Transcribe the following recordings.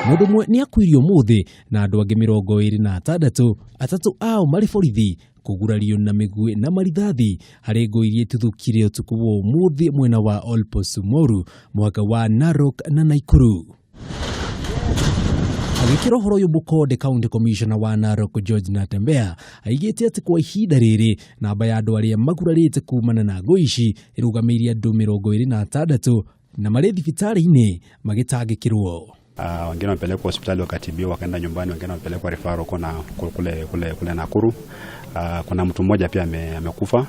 Mundu umwe ni akuire umuthi na andu angi 26, atatu ao mari borithi kugurario na migwi na rithathi hari ngui ituthukire utuku wa umuthi mwena wa Olposumoru mwaka wa Narok na naikuru. Agikira uhoro uyu mukonde kaunti commisioner wa Narok George Natembea aigite ati kwa ihinda riri namba ya andu aria magurarite kumana na ngui ici irugamirie andu 26 na mari thibitari-ini magitangikirwo. Wengine wamepelekwa hospitali wakatibiwa wakaenda nyumbani, wengine wamepelekwa referral kule Nakuru. Kuna mtu mmoja pia amekufa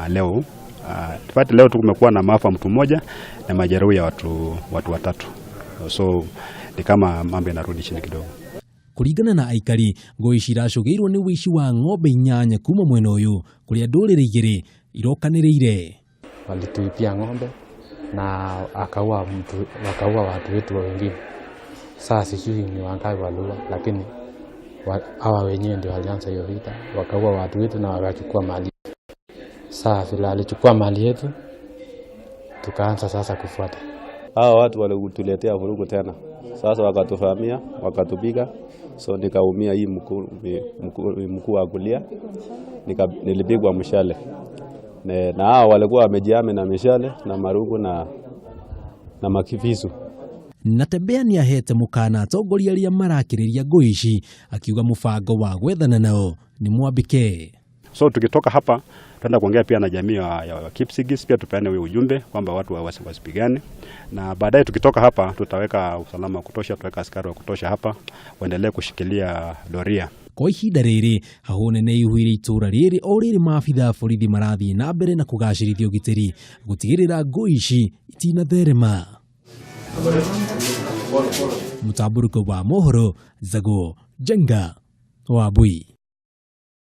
leo. Leo tu kumekuwa na maafa mtu mmoja na majeruhi ya watu watatu. So ni kama mambo yanarudi chini kidogo. Kuringana na aikari, ngui ciracugirwo ni wici wa ng'ombe 8 kuma mwena uyu kuria ndurire igiri irokaniriire. Walituipia ng'ombe na wakaua watu wetu wengine. Sasa sijui ni wangapi waliua, lakini hawa wenyewe ndio walianza hiyo vita, wakaua watu wetu na wakachukua mali. Sasa vile alichukua mali yetu, tukaanza sasa kufuata. Hawa watu walituletea vurugu tena. Sasa wakatuvamia, wakatupiga. So nikaumia hii mkuu wa kulia. Nilipigwa mshale. Na hao walikuwa wamejihami na mishale na marungu na makivisu. Natembea ni ahete mukana atongoria aria marakiriria ngui ici akiuga mubango wa gwethana nao ni mwambike. So tukitoka hapa tuenda kuongea pia na jamii ya Kipsigis, pia tupeane ujumbe kwamba watu wasipigane, na baadaye tukitoka hapa tutaweka usalama kutosha, tutaweka askari wa kutosha hapa waendelee kushikilia doria. Kwa ihinda riri ahonene ihuire itura riri o riri maabitha borithi marathii na mbere na kugacirithia ugitiri gutigirira ngui ici itinatherema. Mutaburuko wa mohoro Zago Jenga wa Bui.